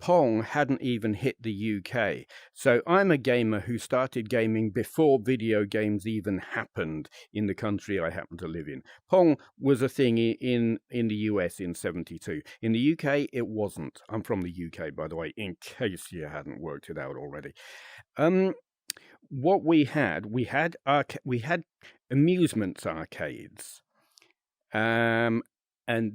Pong hadn't even hit the UK. So I'm a gamer who started gaming before video games even happened in the country I happen to live in. Pong was a thing in the US in 72. In the UK, it wasn't. I'm from the UK, by the way, in case you hadn't worked it out already. What we had amusements arcades. And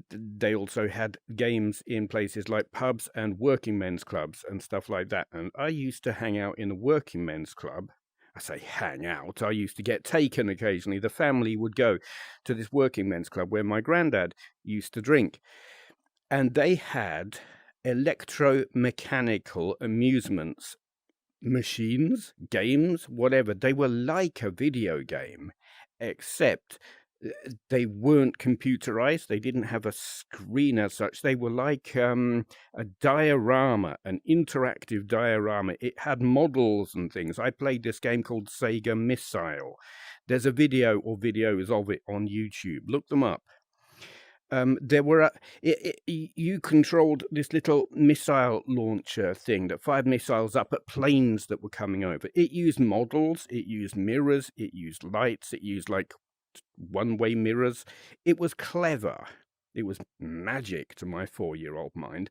they also had games in places like pubs and working men's clubs and stuff like that. And I used to hang out in a working men's club. I say hang out. I used to get taken occasionally. The family would go to this working men's club where my granddad used to drink. And they had electromechanical amusements, machines, games, whatever. They were like a video game, except they weren't computerized. They didn't have a screen as such. They were like a diorama, an interactive diorama. It had models and things. I played this game called Sega Missile. There's a video or videos of it on YouTube. Look them up. There were you controlled this little missile launcher thing that fired missiles up at planes that were coming over. It used models, it used mirrors, it used lights, it used like one-way mirrors. It was clever. It was magic to my 4-year-old mind.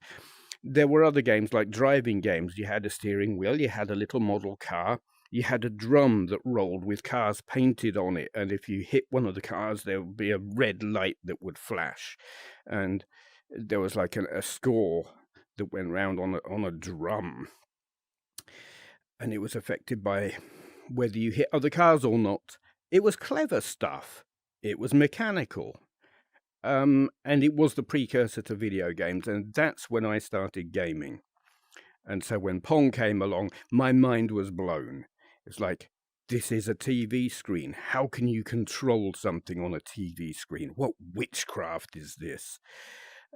There were other games like driving games. You had a steering wheel, you had a little model car, you had a drum that rolled with cars painted on it, and if you hit one of the cars, there would be a red light that would flash, and there was like a score that went round on a drum, and it was affected by whether you hit other cars or not. It was clever stuff. It was mechanical. And it was the precursor to video games, and that's when I started gaming. And so when Pong came along, my mind was blown. It's like, this is a TV screen. How can you control something on a TV screen? What witchcraft is this?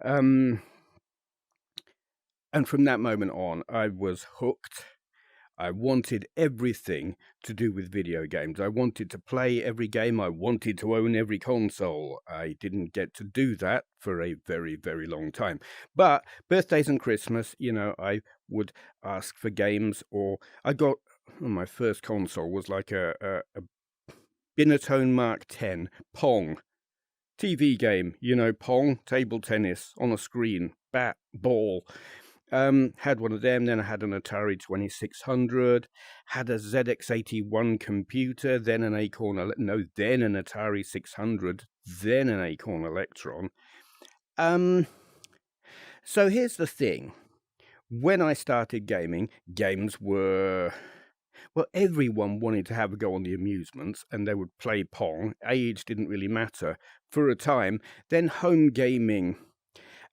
And from that moment on, I was hooked. I wanted everything to do with video games. I wanted to play every game. I wanted to own every console. I didn't get to do that for a very, very long time. But birthdays and Christmas, I would ask for games, or I got my first console was like a Binatone Mark 10 Pong TV game. Pong, table tennis on a screen, bat, ball. Had one of them, then I had an Atari 2600, had a ZX81 computer, then an Atari 600, then an Acorn Electron. So here's the thing. When I started gaming, games were... Well, everyone wanted to have a go on the amusements, and they would play Pong. Age didn't really matter for a time. Then home gaming...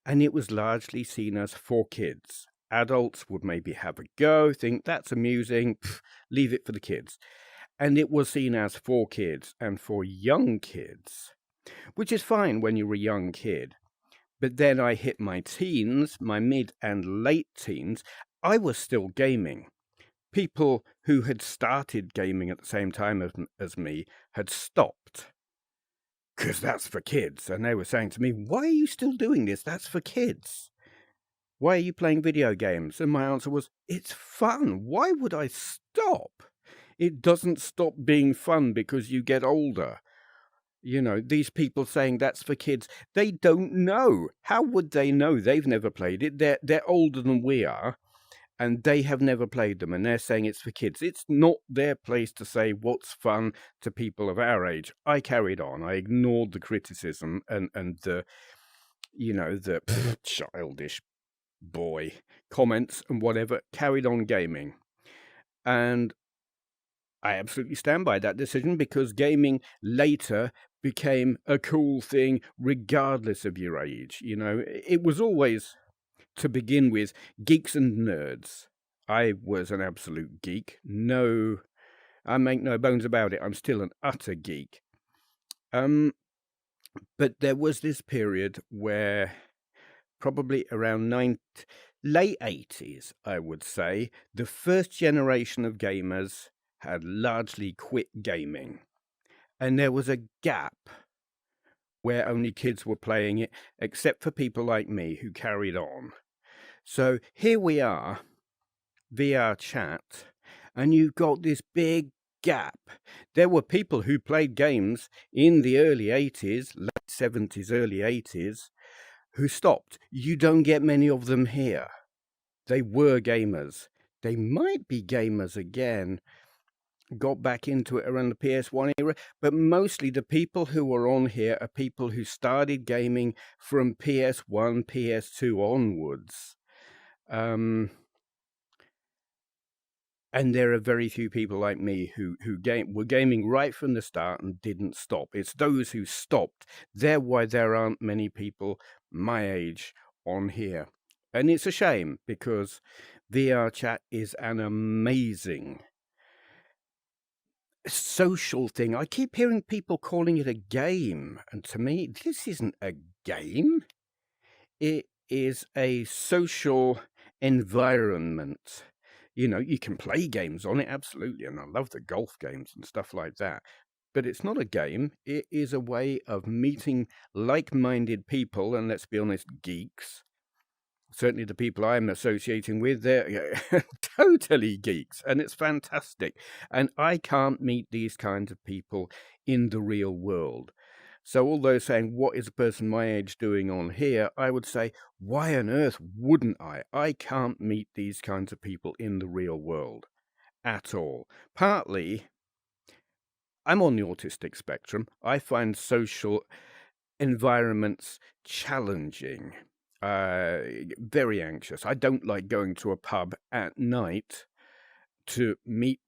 And it was largely seen as for kids. Adults would maybe have a go, think that's amusing, leave it for the kids. And it was seen as for kids and for young kids, which is fine when you're a young kid. But then I hit my teens, my mid and late teens, I was still gaming. People who had started gaming at the same time as me had stopped. Because that's for kids. And they were saying to me, why are you still doing this? That's for kids. Why are you playing video games? And my answer was, it's fun. Why would I stop? It doesn't stop being fun because you get older. These people saying that's for kids, they don't know. How would they know? They've never played it. They're older than we are. And they have never played them, and they're saying it's for kids. It's not their place to say what's fun to people of our age. I carried on. I ignored the criticism and the childish boy comments and whatever, carried on gaming. And I absolutely stand by that decision, because gaming later became a cool thing regardless of your age. It was always... To begin with, geeks and nerds. I was an absolute geek. No, I make no bones about it. I'm still an utter geek. But there was this period where, probably around late 80s, I would say, the first generation of gamers had largely quit gaming. And there was a gap where only kids were playing it, except for people like me who carried on. So here we are, VR chat, and you've got this big gap. There were people who played games in the early 80s, late 70s, early 80s, who stopped. You don't get many of them here. They were gamers. They might be gamers again, got back into it around the PS1 era, but mostly the people who are on here are people who started gaming from PS1, PS2 onwards. And there are very few people like me who were gaming right from the start and didn't stop. It's those who stopped. They're why there aren't many people my age on here. And it's a shame, because VR chat is an amazing social thing. I keep hearing people calling it a game. And to me, this isn't a game. It is a social environment. You know, you can play games on it, absolutely, and I love the golf games and stuff like that. But it's not a game. It is a way of meeting like-minded people, and let's be honest, geeks. Certainly the people I'm associating with, they're totally geeks, and it's fantastic. And I can't meet these kinds of people in the real world. So although saying, what is a person my age doing on here, I would say, why on earth wouldn't I? I can't meet these kinds of people in the real world at all. Partly, I'm on the autistic spectrum. I find social environments challenging, very anxious. I don't like going to a pub at night to meet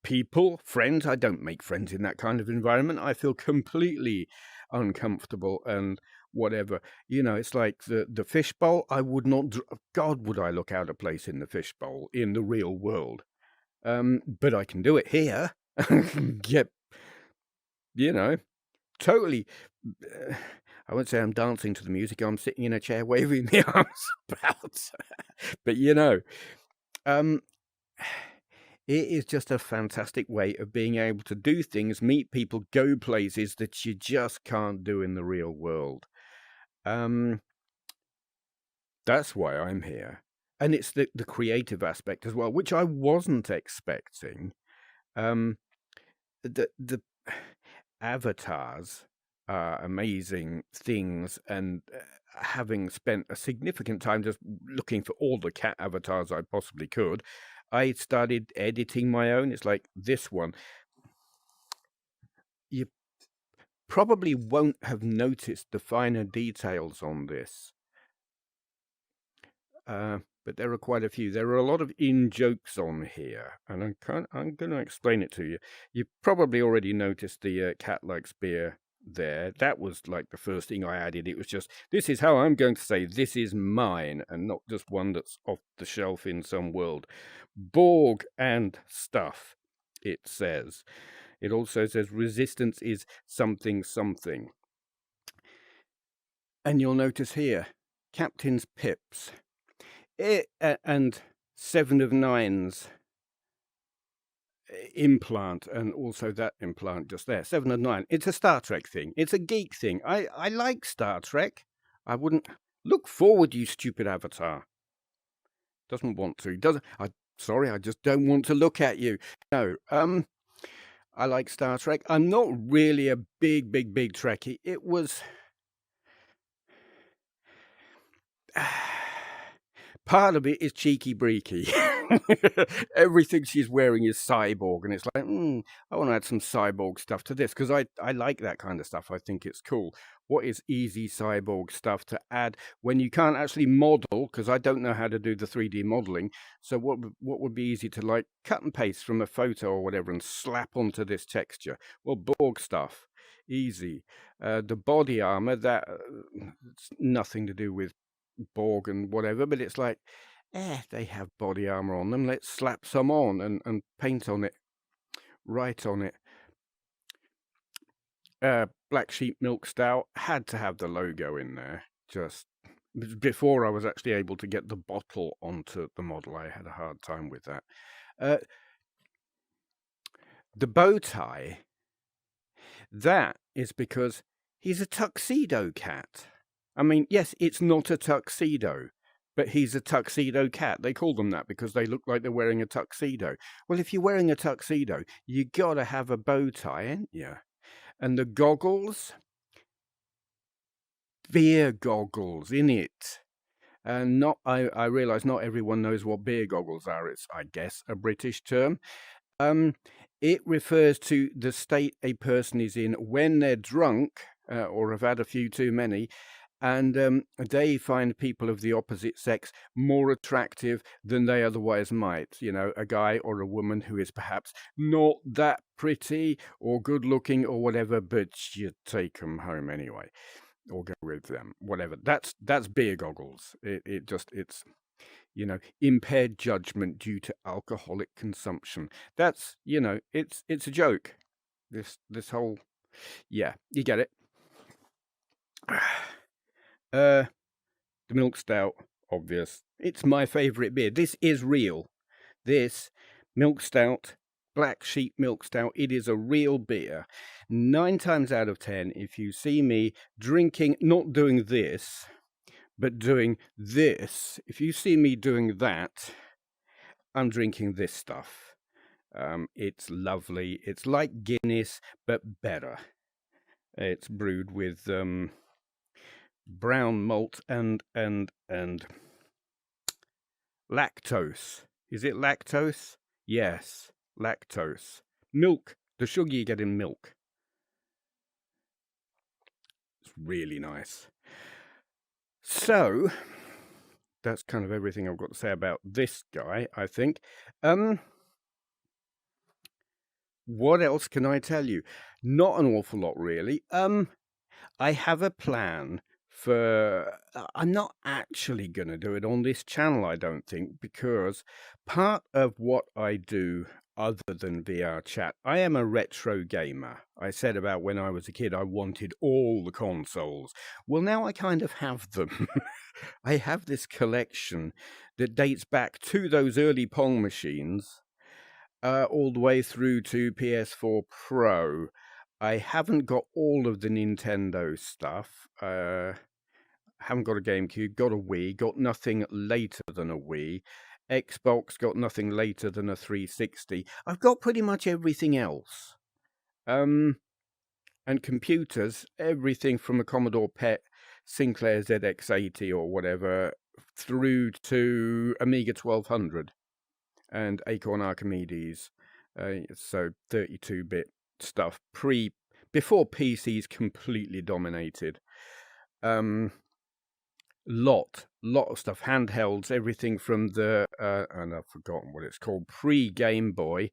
people, friends. I don't make friends in that kind of environment. I feel completely uncomfortable and whatever. You know, it's like the fishbowl. I would not, God, would I look out of place in the fishbowl in the real world. But I can do it here. Get, you know, totally. I won't say I'm dancing to the music. I'm sitting in a chair waving the arms about. But, you know, it is just a fantastic way of being able to do things, meet people, go places that you just can't do in the real world. That's why I'm here. And it's the creative aspect as well, which I wasn't expecting. The avatars are amazing things, and having spent a significant time just looking for all the cat avatars I possibly could, I started editing my own. It's like this one. You probably won't have noticed the finer details on this, but there are quite a few. There are a lot of in-jokes on here, and I'm going to explain it to you. You probably already noticed the cat likes beer there. That was like the first thing I added. It was just, this is how I'm going to say this is mine, and not just one that's off the shelf in some world. Borg and stuff, it says. It also says resistance is something something. And you'll notice here, Captain's Pips. And 7 of 9's implant, and also that implant just there, 7 of 9. It's a Star Trek thing. It's a geek thing. I like Star Trek. I wouldn't look forward, you stupid avatar. Doesn't want to. Doesn't. Sorry, I just don't want to look at you. No. I like Star Trek. I'm not really a big Trekkie. It was part of it is cheeky breeky. Everything she's wearing is cyborg, and it's like, I want to add some cyborg stuff to this, because I like that kind of stuff. I think it's cool. What is easy cyborg stuff to add when you can't actually model, because I don't know how to do the 3D modeling. So what would be easy to like cut and paste from a photo or whatever and slap onto this texture? Well, Borg stuff, easy. The body armor, that it's nothing to do with Borg and whatever, but it's like, they have body armor on them. Let's slap some on and paint on it, write on it. Black Sheep Milk Stout had to have the logo in there. Just before I was actually able to get the bottle onto the model, I had a hard time with that. The bow tie, that is because he's a tuxedo cat. I mean, yes, it's not a tuxedo, but he's a tuxedo cat. They call them that because they look like they're wearing a tuxedo. Well, if you're wearing a tuxedo, you got to have a bow tie, ain't you? And the goggles, beer goggles, in it. And I realise not everyone knows what beer goggles are. It's, I guess, a British term. It refers to the state a person is in when they're drunk or have had a few too many, and they find people of the opposite sex more attractive than they otherwise might. You know, a guy or a woman who is perhaps not that pretty or good looking or whatever, but you take them home anyway, or go with them, whatever. That's beer goggles. It's you know, impaired judgment due to alcoholic consumption. That's, you know, it's a joke. This whole, yeah, you get it. The milk stout, obvious. It's my favourite beer. This is real. This milk stout, Black Sheep milk stout, it is a real beer. 9 times out of 10, if you see me drinking, not doing this, but doing this, if you see me doing that, I'm drinking this stuff. It's lovely. It's like Guinness, but better. It's brewed with brown malt and lactose. Is it lactose? Yes, lactose. Milk, the sugar you get in milk. It's really nice. So, that's kind of everything I've got to say about this guy, I think. What else can I tell you? Not an awful lot, really. I have a plan for... I'm not actually going to do it on this channel, I don't think, because part of what I do other than VR chat, I am a retro gamer. I said about when I was a kid, I wanted all the consoles. Well, now I kind of have them. I have this collection that dates back to those early Pong machines, all the way through to PS4 Pro. I haven't got all of the Nintendo stuff. Haven't got a GameCube, got a Wii, got nothing later than a Wii. Xbox, got nothing later than a 360. I've got pretty much everything else. And computers, everything from a Commodore PET, Sinclair ZX80 or whatever, through to Amiga 1200 and Acorn Archimedes. So 32-bit stuff before PCs completely dominated. Lot of stuff, handhelds, everything from the and I've forgotten what it's called, pre-Game Boy,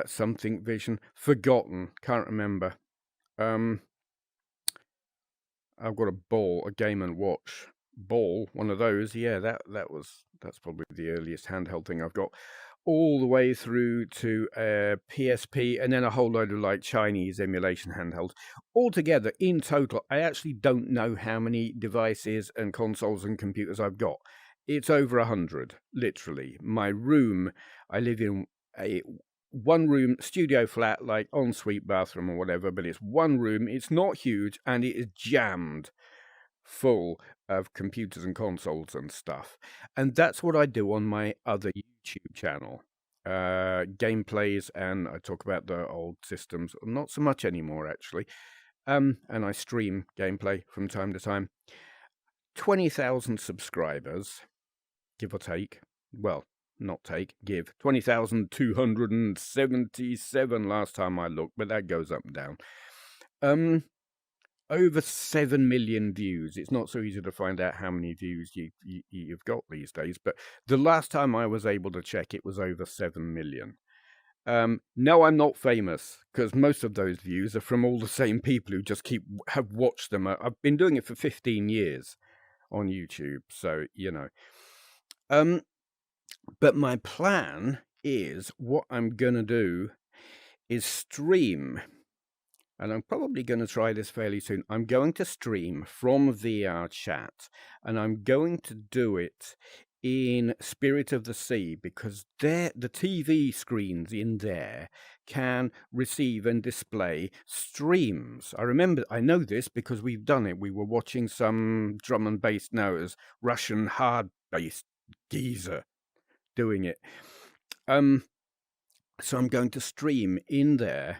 something Vision, forgotten, can't remember. I've got a Game & Watch ball, one of those. Yeah, that's probably the earliest handheld thing I've got. All the way through to PSP, and then a whole load of like Chinese emulation handhelds. Altogether, in total, I actually don't know how many devices and consoles and computers I've got. It's over 100, literally. My room, I live in a one-room studio flat, like ensuite bathroom or whatever, but it's one room. It's not huge, and it is jammed full of computers and consoles and stuff. And that's what I do on my other YouTube channel. Gameplays, and I talk about the old systems. Not so much anymore, actually. And I stream gameplay from time to time. 20,000 subscribers, give or take. Well, not take, give. 20,277 last time I looked, but that goes up and down. Over 7 million views. It's not so easy to find out how many views you've got these days, but the last time I was able to check, it was over 7 million. No, I'm not famous, because most of those views are from all the same people who just have watched them. I've been doing it for 15 years on YouTube, so, you know. But my plan is, what I'm going to do is stream. And I'm probably going to try this fairly soon. I'm going to stream from VR chat, and I'm going to do it in Spirit of the Sea, because the TV screens in there can receive and display streams. I know this because we've done it. We were watching some drum and bass knows, Russian hard bass geezer doing it. So I'm going to stream in there.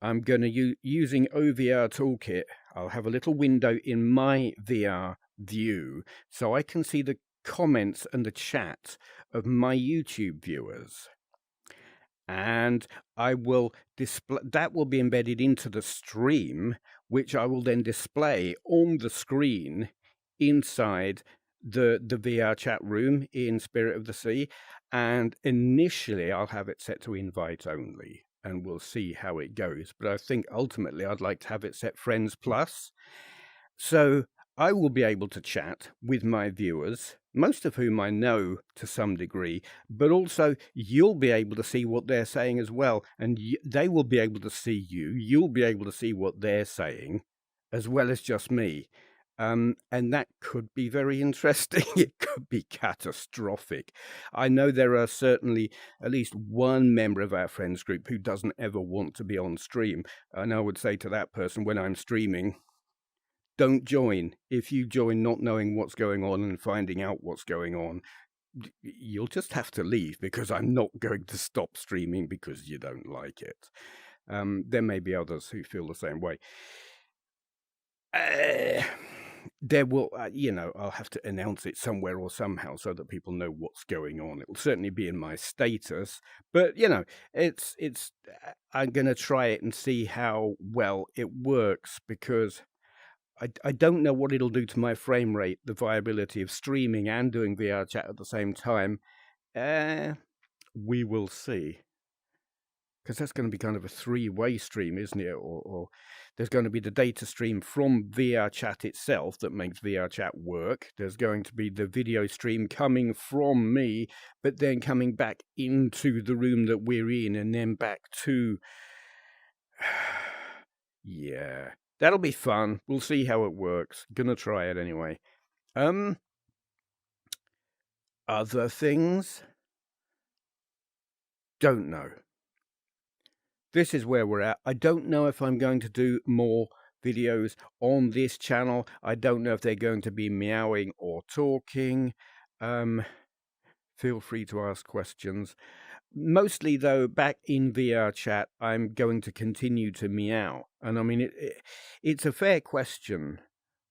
I'm going to using OVR Toolkit. I'll have a little window in my VR view so I can see the comments and the chat of my YouTube viewers. And I will display that will be embedded into the stream, which I will then display on the screen inside the VR chat room in Spirit of the Sea. And initially I'll have it set to invite only, and we'll see how it goes. But I think ultimately I'd like to have it set Friends Plus. So I will be able to chat with my viewers, most of whom I know to some degree, but also you'll be able to see what they're saying as well. And they will be able to see you. You'll be able to see what they're saying, as well as just me. And that could be very interesting. It could be catastrophic. I know there are certainly at least one member of our friends group who doesn't ever want to be on stream. And I would say to that person when I'm streaming, don't join. If you join not knowing what's going on and finding out what's going on, you'll just have to leave, because I'm not going to stop streaming because you don't like it. There may be others who feel the same way. There will, I'll have to announce it somewhere or somehow so that people know what's going on. It will certainly be in my status, but it's. I'm going to try it and see how well it works, because I don't know what it'll do to my frame rate, the viability of streaming and doing VR chat at the same time. We will see. Because that's going to be kind of a three-way stream, isn't it? Or there's going to be the data stream from VR chat itself that makes VR chat work. There's going to be the video stream coming from me, but then coming back into the room that we're in, and then back to... yeah. That'll be fun. We'll see how it works. Gonna try it anyway. Other things? Don't know. This is where we're at. I don't know if I'm going to do more videos on this channel. I don't know if they're going to be meowing or talking. Feel free to ask questions. Mostly, though, back in VR chat, I'm going to continue to meow. And I mean, it's a fair question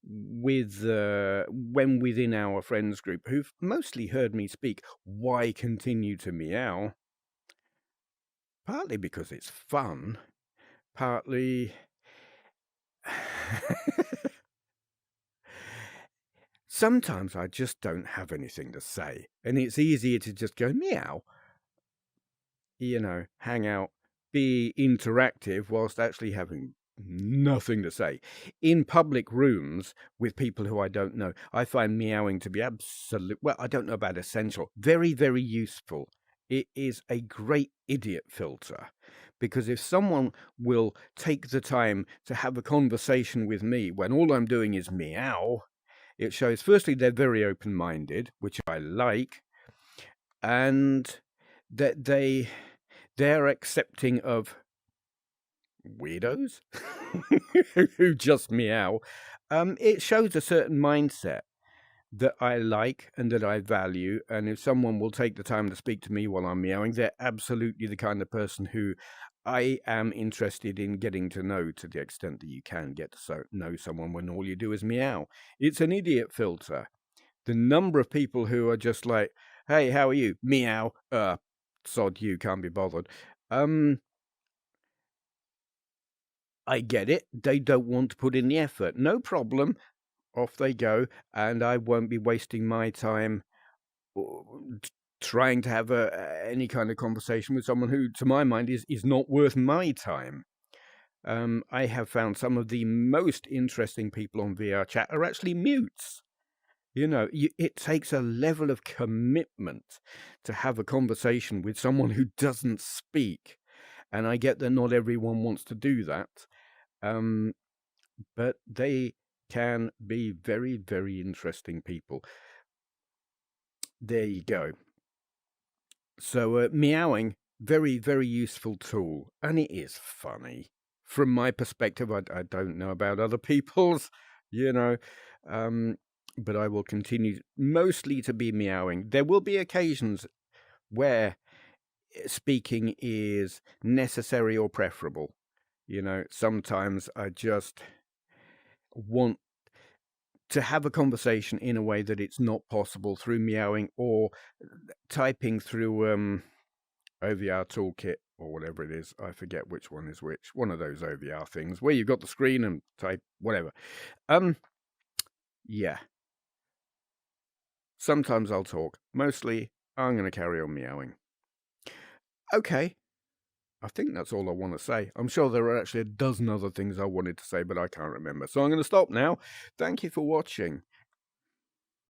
with when within our friends group, who've mostly heard me speak, why continue to meow? Partly because it's fun, partly... Sometimes I just don't have anything to say, and it's easier to just go meow. Hang out, be interactive whilst actually having nothing to say. In public rooms with people who I don't know, I find meowing to be I don't know about essential, very, very useful. It is a great idiot filter, because if someone will take the time to have a conversation with me when all I'm doing is meow, it shows, firstly, they're very open-minded, which I like, and that they're accepting of weirdos who just meow. It shows a certain mindset that I like and that I value. And if someone will take the time to speak to me while I'm meowing, they're absolutely the kind of person who I am interested in getting to know, to the extent that you can get to know someone when all you do is meow. It's an idiot filter. The number of people who are just like, hey, how are you? Meow. Sod you, can't be bothered. I get it. They don't want to put in the effort. No problem. Off they go. And I won't be wasting my time trying to have any kind of conversation with someone who, to my mind, is not worth my time. I have found some of the most interesting people on VR chat are actually mutes. It takes a level of commitment to have a conversation with someone who doesn't speak. And I get that not everyone wants to do that. But they can be very, very interesting people. There you go. So meowing, very, very useful tool, and it is funny. From my perspective, I don't know about other people's, you know, but I will continue mostly to be meowing. There will be occasions where speaking is necessary or preferable. Sometimes I just want to have a conversation in a way that it's not possible through meowing or typing through OVR Toolkit or whatever it is. I forget which one is which. One of those OVR things where you've got the screen and type whatever. Yeah. Sometimes I'll talk. Mostly, I'm going to carry on meowing. Okay. I think that's all I want to say. I'm sure there are actually a dozen other things I wanted to say, but I can't remember. So I'm going to stop now. Thank you for watching.